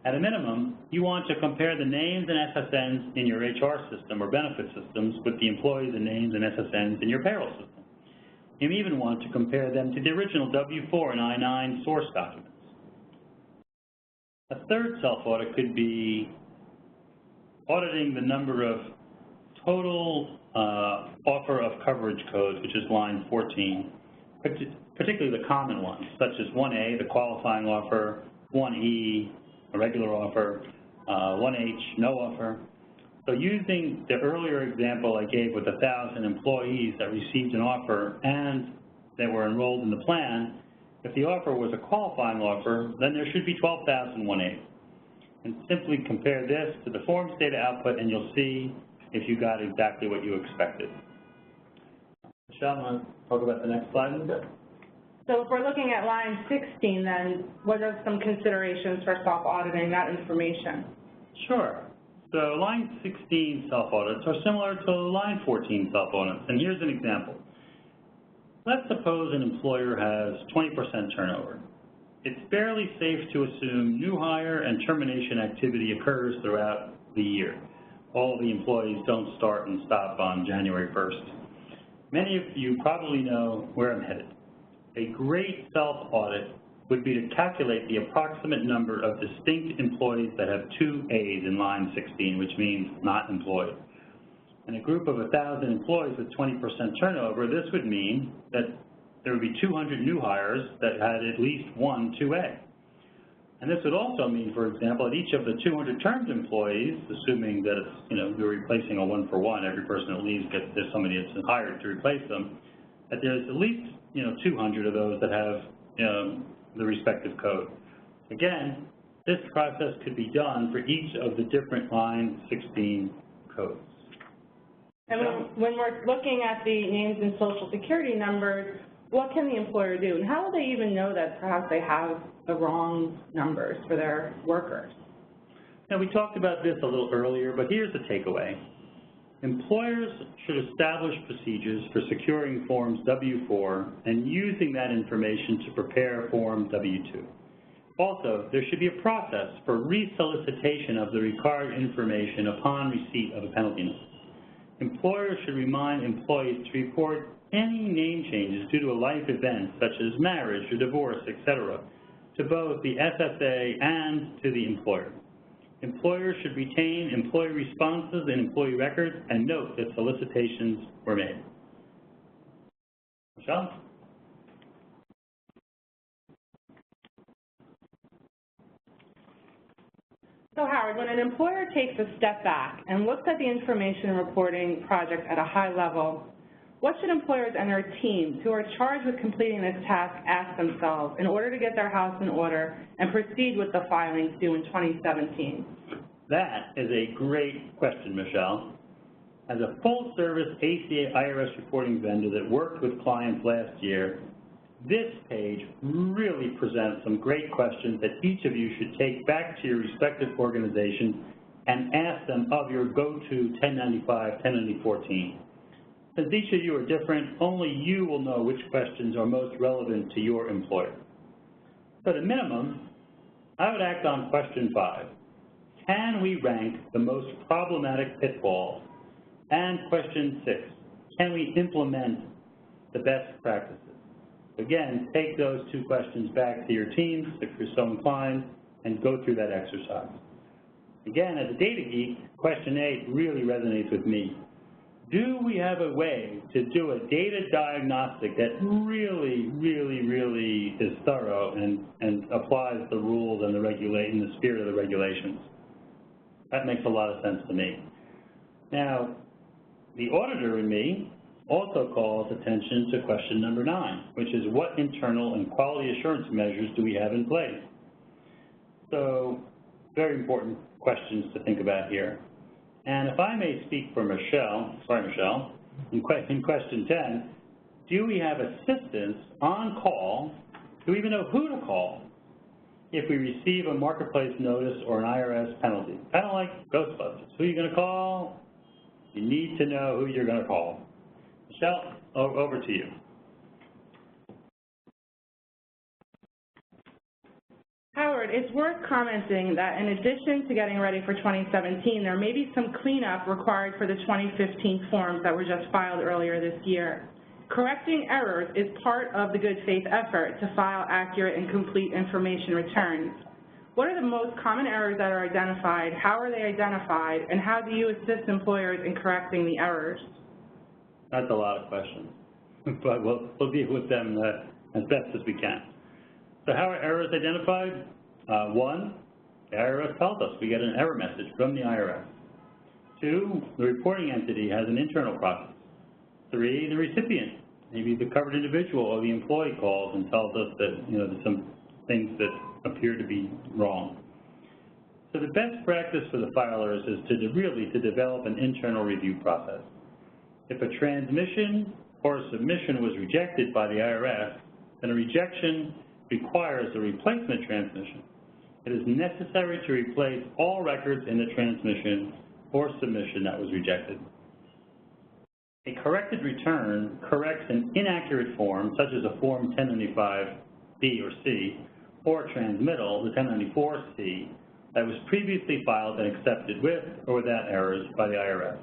At a minimum, you want to compare the names and SSNs in your HR system or benefit systems with the employees and names and SSNs in your payroll system. You even want to compare them to the original W-4 and I-9 source documents. A third self-audit could be auditing the number of total offer of coverage codes, which is line 14, particularly the common ones, such as 1A, the qualifying offer, 1E, a regular offer, 1H, no offer. So using the earlier example I gave with 1,000 employees that received an offer and they were enrolled in the plan, if the offer was a qualifying offer, then there should be 12,001A. And simply compare this to the forms data output and you'll see if you got exactly what you expected. Michelle, want to talk about the next slide a little bit? So if we're looking at line 16, then what are some considerations for self-auditing that information? Sure. So line 16 self-audits are similar to line 14 self-audits, and here's an example. Let's suppose an employer has 20% turnover. It's fairly safe to assume new hire and termination activity occurs throughout the year. All of the employees don't start and stop on January 1st. Many of you probably know where I'm headed. A great self-audit would be to calculate the approximate number of distinct employees that have 2 A's in line 16, which means not employed. In a group of 1,000 employees with 20% turnover, this would mean that there would be 200 new hires that had at least one 2A. And this would also mean, for example, that each of the 200 termed employees, assuming that it's, you're replacing a one-for-one, every person that leaves there's somebody that's hired to replace them, that there's at least 200 of those that have the respective code. Again, this process could be done for each of the different line 16 codes. And when we're looking at the names and social security numbers, what can the employer do? And how will they even know that perhaps they have the wrong numbers for their workers? Now, we talked about this a little earlier, but here's the takeaway. Employers should establish procedures for securing Forms W-4 and using that information to prepare Form W-2. Also, there should be a process for resolicitation of the required information upon receipt of a penalty notice. Employers should remind employees to report any name changes due to a life event such as marriage or divorce, etc., to both the SSA and to the employer. Employers should retain employee responses in employee records and note that solicitations were made. Michelle? So Howard, when an employer takes a step back and looks at the information reporting project at a high level, what should employers and their teams who are charged with completing this task ask themselves in order to get their house in order and proceed with the filings due in 2017? That is a great question, Michelle. As a full-service ACA IRS reporting vendor that worked with clients last year, this page really presents some great questions that each of you should take back to your respective organization and ask them of your go-to 1095, 1094 team. Since each of you are different, only you will know which questions are most relevant to your employer. So at a minimum, I would act on question 5. Can we rank the most problematic pitfalls? And question 6, can we implement the best practices? Again, take those 2 questions back to your teams if you're so inclined and go through that exercise. Again, as a data geek, question 8 really resonates with me. Do we have a way to do a data diagnostic that really is thorough and applies the rules and the spirit of the regulations? That makes a lot of sense to me. Now, the auditor in me also calls attention to question number 9, which is what internal and quality assurance measures do we have in place? So, very important questions to think about here. And if I may speak for Michelle, in question 10, do we have assistance on call? Do we even know who to call if we receive a marketplace notice or an IRS penalty? Kind of like Ghostbusters. Who are you going to call? You need to know who you're going to call. Michelle, over to you. Howard, it's worth commenting that in addition to getting ready for 2017, there may be some cleanup required for the 2015 forms that were just filed earlier this year. Correcting errors is part of the good faith effort to file accurate and complete information returns. What are the most common errors that are identified? How are they identified? And how do you assist employers in correcting the errors? That's a lot of questions, but we'll deal with them as best as we can. So how are errors identified? 1, the IRS tells us. We get an error message from the IRS. 2, the reporting entity has an internal process. 3, the recipient, maybe the covered individual or the employee calls and tells us that there's some things that appear to be wrong. So the best practice for the filers is to develop an internal review process. If a transmission or a submission was rejected by the IRS, then a rejection requires a replacement transmission. It is necessary to replace all records in the transmission or submission that was rejected. A corrected return corrects an inaccurate form, such as a Form 1095B or C, or a transmittal, the 1094C, that was previously filed and accepted with or without errors by the IRS.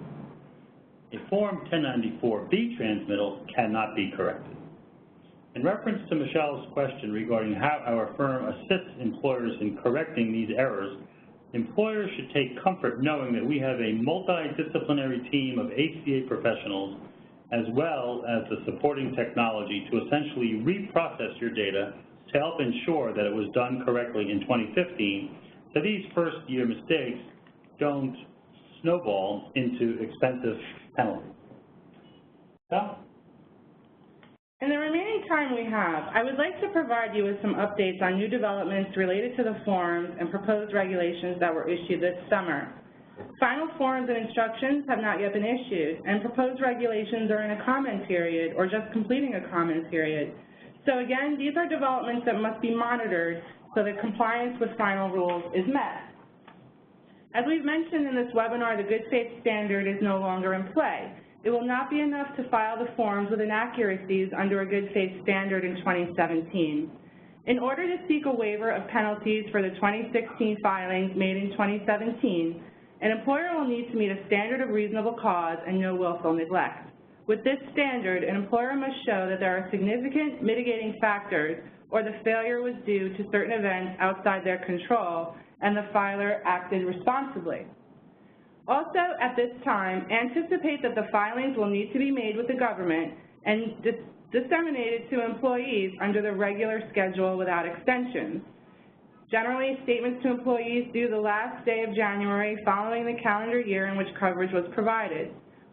A Form 1094B transmittal cannot be corrected. In reference to Michelle's question regarding how our firm assists employers in correcting these errors, employers should take comfort knowing that we have a multidisciplinary team of ACA professionals as well as the supporting technology to essentially reprocess your data to help ensure that it was done correctly in 2015 so these first-year mistakes don't snowball into expensive penalties. So? In the remaining time we have, I would like to provide you with some updates on new developments related to the forms and proposed regulations that were issued this summer. Final forms and instructions have not yet been issued, and proposed regulations are in a comment period or just completing a comment period. So again, these are developments that must be monitored so that compliance with final rules is met. As we've mentioned in this webinar, the good faith standard is no longer in play. It will not be enough to file the forms with inaccuracies under a good faith standard in 2017. In order to seek a waiver of penalties for the 2016 filings made in 2017, an employer will need to meet a standard of reasonable cause and no willful neglect. With this standard, an employer must show that there are significant mitigating factors or the failure was due to certain events outside their control and the filer acted responsibly. Also, at this time, anticipate that the filings will need to be made with the government and disseminated to employees under the regular schedule without extensions. Generally, statements to employees due the last day of January following the calendar year in which coverage was provided.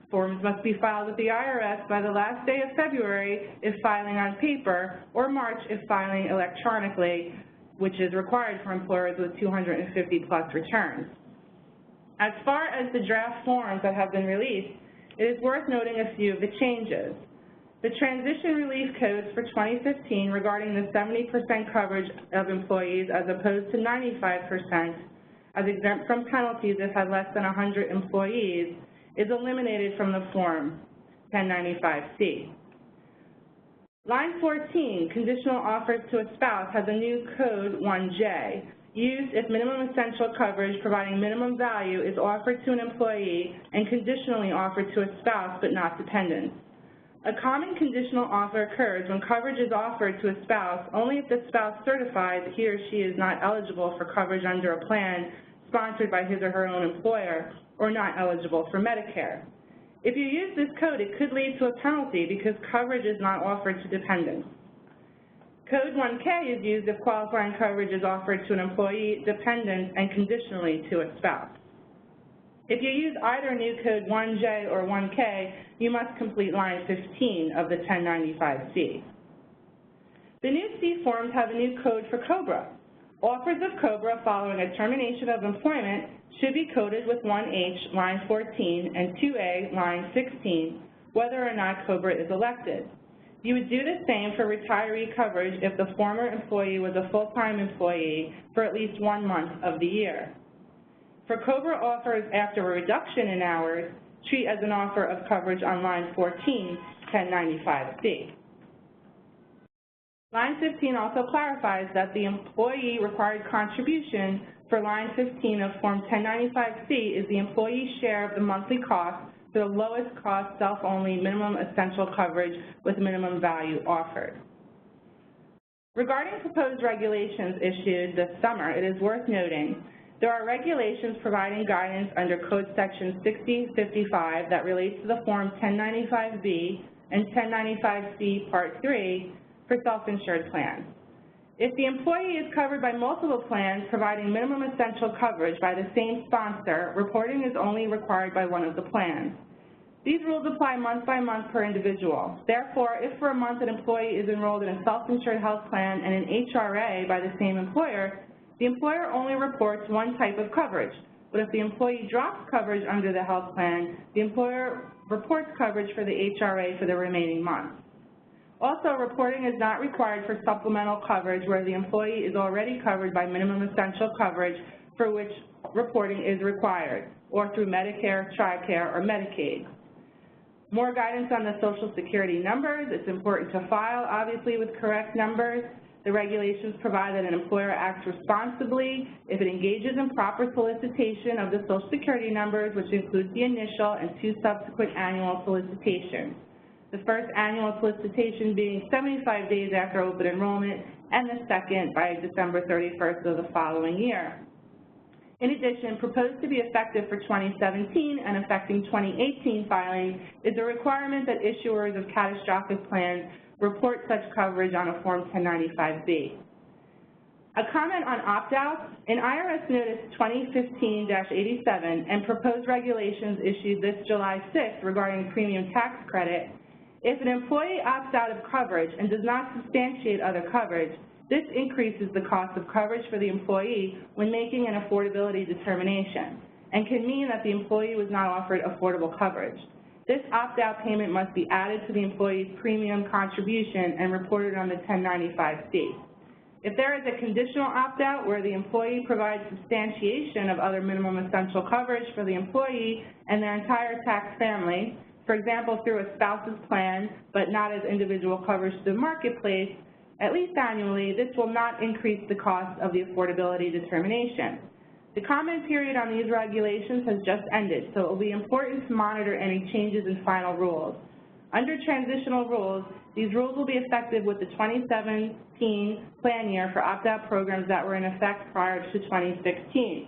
Forms must be filed with the IRS by the last day of February if filing on paper, or March if filing electronically, which is required for employers with 250+ returns. As far as the draft forms that have been released, it is worth noting a few of the changes. The transition relief codes for 2015 regarding the 70% coverage of employees as opposed to 95% as exempt from penalties if had less than 100 employees is eliminated from the Form 1095-C. Line 14, conditional offers to a spouse, has a new code 1J, used if minimum essential coverage providing minimum value is offered to an employee and conditionally offered to a spouse but not dependents. A common conditional offer occurs when coverage is offered to a spouse only if the spouse certifies he or she is not eligible for coverage under a plan sponsored by his or her own employer or not eligible for Medicare. If you use this code, it could lead to a penalty because coverage is not offered to dependents. Code 1K is used if qualifying coverage is offered to an employee, dependent, and conditionally to a spouse. If you use either new code 1J or 1K, you must complete line 15 of the 1095-C. The new C forms have a new code for COBRA. Offers of COBRA following a termination of employment should be coded with 1H, line 14, and 2A, line 16, whether or not COBRA is elected. You would do the same for retiree coverage if the former employee was a full-time employee for at least 1 month of the year. For COBRA offers after a reduction in hours, treat as an offer of coverage on line 14, 1095-C. Line 15 also clarifies that the employee required contribution for line 15 of Form 1095-C is the employee's share of the monthly cost for the lowest cost self-only minimum essential coverage with minimum value offered. Regarding proposed regulations issued this summer, it is worth noting there are regulations providing guidance under Code Section 6055 that relates to the Form 1095-B and 1095-C Part 3 for self-insured plans. If the employee is covered by multiple plans providing minimum essential coverage by the same sponsor, reporting is only required by one of the plans. These rules apply month by month per individual. Therefore, if for a month an employee is enrolled in a self-insured health plan and an HRA by the same employer, the employer only reports one type of coverage. But if the employee drops coverage under the health plan, the employer reports coverage for the HRA for the remaining months. Also, reporting is not required for supplemental coverage where the employee is already covered by minimum essential coverage for which reporting is required, or through Medicare, TRICARE, or Medicaid. More guidance on the Social Security numbers. It's important to file, obviously, with correct numbers. The regulations provide that an employer acts responsibly if it engages in proper solicitation of the Social Security numbers, which includes the initial and 2 subsequent annual solicitations. The first annual solicitation being 75 days after open enrollment, and the second by December 31st of the following year. In addition, proposed to be effective for 2017 and affecting 2018 filings is a requirement that issuers of catastrophic plans report such coverage on a Form 1095-B. A comment on opt-outs. In IRS Notice 2015-87 and proposed regulations issued this July 6th regarding premium tax credit, if an employee opts out of coverage and does not substantiate other coverage, this increases the cost of coverage for the employee when making an affordability determination. and can mean that the employee was not offered affordable coverage. This opt-out payment must be added to the employee's premium contribution and reported on the 1095-C. If there is a conditional opt-out where the employee provides substantiation of other minimum essential coverage for the employee and their entire tax family, for example, through a spouse's plan, but not as individual coverage to the marketplace, at least annually, this will not increase the cost of the affordability determination. The comment period on these regulations has just ended, so it will be important to monitor any changes in final rules. Under transitional rules, these rules will be effective with the 2017 plan year for opt-out programs that were in effect prior to 2016.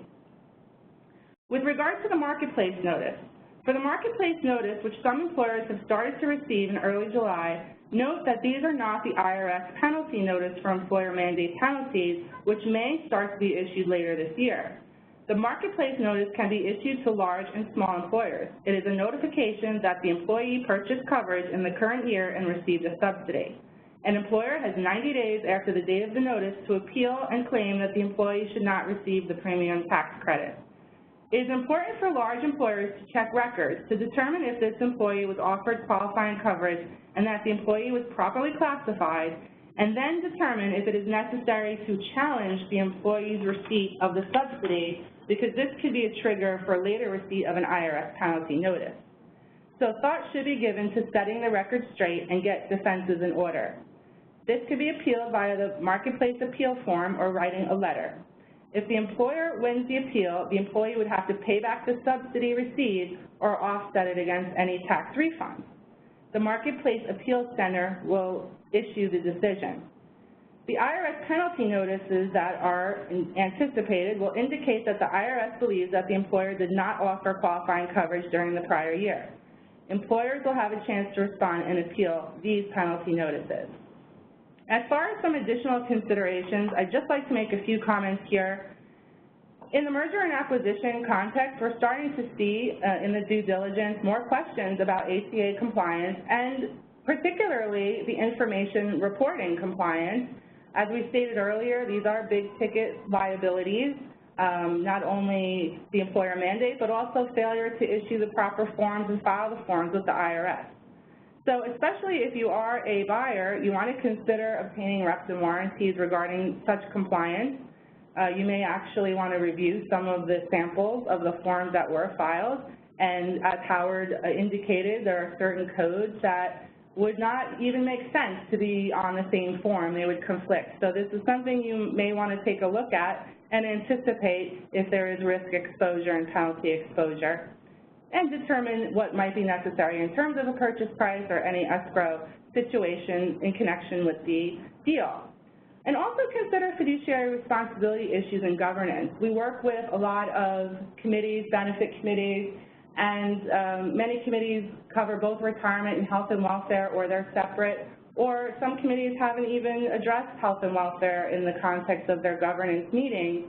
With regard to the marketplace notice, for the marketplace notice, which some employers have started to receive in early July, note that these are not the IRS penalty notice for employer mandate penalties, which may start to be issued later this year. The marketplace notice can be issued to large and small employers. It is a notification that the employee purchased coverage in the current year and received a subsidy. An employer has 90 days after the date of the notice to appeal and claim that the employee should not receive the premium tax credit. It is important for large employers to check records to determine if this employee was offered qualifying coverage and that the employee was properly classified, and then determine if it is necessary to challenge the employee's receipt of the subsidy, because this could be a trigger for later receipt of an IRS penalty notice. So thought should be given to setting the record straight and get defenses in order. This could be appealed via the marketplace appeal form or writing a letter. If the employer wins the appeal, the employee would have to pay back the subsidy received or offset it against any tax refunds. The Marketplace Appeals Center will issue the decision. The IRS penalty notices that are anticipated will indicate that the IRS believes that the employer did not offer qualifying coverage during the prior year. Employers will have a chance to respond and appeal these penalty notices. As far as some additional considerations, I'd just like to make a few comments here. In the merger and acquisition context, we're starting to see in the due diligence more questions about ACA compliance and particularly the information reporting compliance. As we stated earlier, these are big ticket liabilities, not only the employer mandate, but also failure to issue the proper forms and file the forms with the IRS. So especially if you are a buyer, you want to consider obtaining reps and warranties regarding such compliance. You may actually want to review some of the samples of the forms that were filed, and as Howard indicated, there are certain codes that would not even make sense to be on the same form. They would conflict. So this is something you may want to take a look at and anticipate if there is risk exposure and penalty exposure, and determine what might be necessary in terms of a purchase price or any escrow situation in connection with the deal. And also consider fiduciary responsibility issues and governance. We work with a lot of committees, benefit committees, and many committees cover both retirement and health and welfare, or they're separate, or some committees haven't even addressed health and welfare in the context of their governance meetings.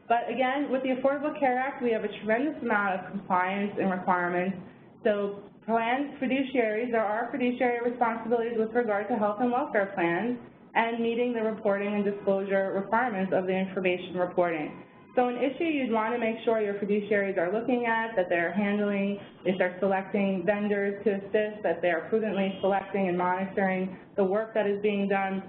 But again, with the Affordable Care Act, we have a tremendous amount of compliance and requirements. So plans, fiduciaries, there are fiduciary responsibilities with regard to health and welfare plans and meeting the reporting and disclosure requirements of the information reporting. So an issue you'd want to make sure your fiduciaries are looking at, that they're handling, if they're selecting vendors to assist, that they are prudently selecting and monitoring the work that is being done,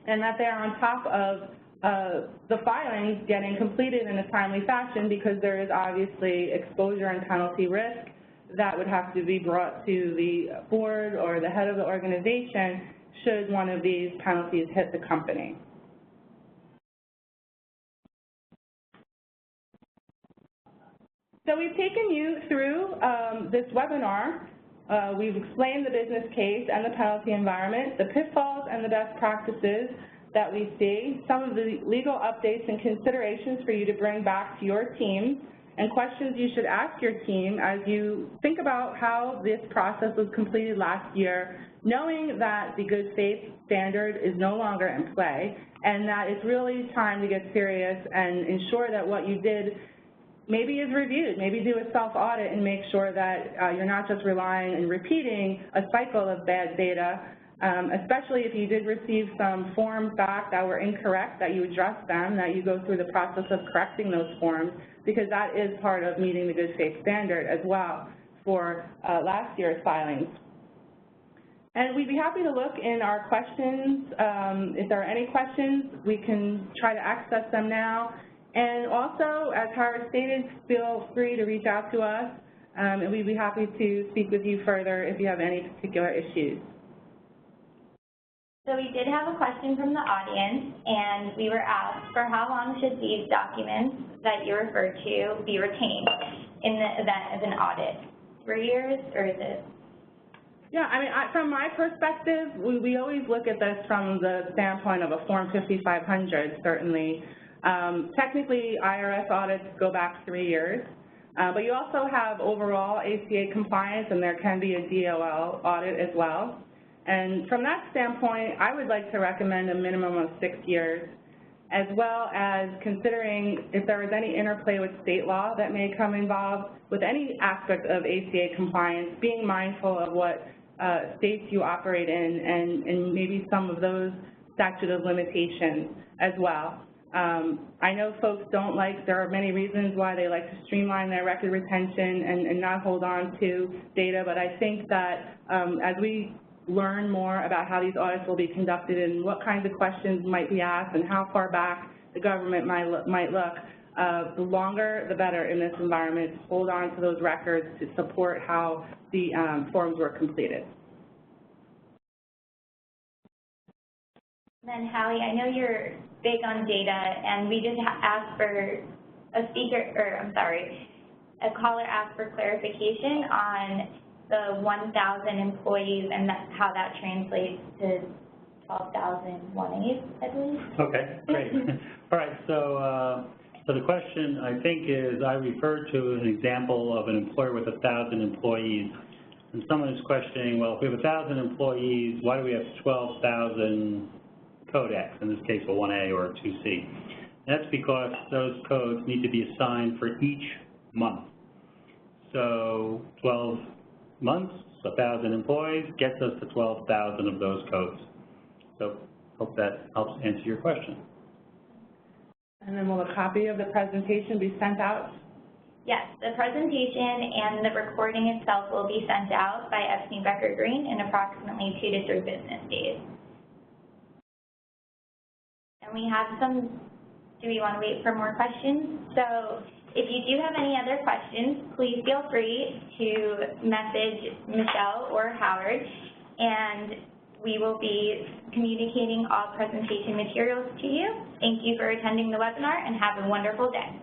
and that they are on top of the filings getting completed in a timely fashion, because there is obviously exposure and penalty risk that would have to be brought to the board or the head of the organization should one of these penalties hit the company. So we've taken you through this webinar. We've explained the business case and the penalty environment, the pitfalls and the best practices that we see, some of the legal updates and considerations for you to bring back to your team, and questions you should ask your team as you think about how this process was completed last year, knowing that the good faith standard is no longer in play, and that it's really time to get serious and ensure that what you did maybe is reviewed, maybe do a self-audit and make sure that you're not just relying and repeating a cycle of bad data, especially if you did receive some forms back that were incorrect, that you address them, that you go through the process of correcting those forms, because that is part of meeting the good faith standard as well for last year's filings. And we'd be happy to look in our questions. If there are any questions, we can try to access them now. And also, as Howard stated, feel free to reach out to us, and we'd be happy to speak with you further if you have any particular issues. So we did have a question from the audience, and we were asked, for how long should these documents that you refer to be retained in the event of an audit? 3 years, or is it? Yeah, I mean, from my perspective, we always look at this from the standpoint of a Form 5500, certainly. Technically, IRS audits go back 3 years, but you also have overall ACA compliance, and there can be a DOL audit as well. And from that standpoint, I would like to recommend a minimum of 6 years, as well as considering if there is any interplay with state law that may come involved with any aspect of ACA compliance, being mindful of what states you operate in and maybe some of those statute of limitations as well. I know folks don't like, there are many reasons why they like to streamline their record retention and not hold on to data, but I think that as we learn more about how these audits will be conducted and what kinds of questions might be asked and how far back the government might look, the longer the better in this environment. Hold on to those records to support how the forms were completed. Then Hallie, I know you're big on data, and we just asked for a caller asked for clarification on the 1,000 employees and how that translates to 12,018, I believe. Okay, great. All right, so the question, I think, is I referred to an example of an employer with 1,000 employees, and someone is questioning, well, if we have 1,000 employees, why do we have 12,000 codex, in this case a 1A or a 2C? That's because those codes need to be assigned for each month. So 12 months, 1,000 employees, gets us to 12,000 of those codes. So hope that helps answer your question. And then will a copy of the presentation be sent out? Yes, the presentation and the recording itself will be sent out by Epstein Becker Green in approximately 2 to 3 business days. And we have some, do we want to wait for more questions? So if you do have any other questions, please feel free to message Michelle or Howard, and we will be communicating all presentation materials to you. Thank you for attending the webinar, and have a wonderful day.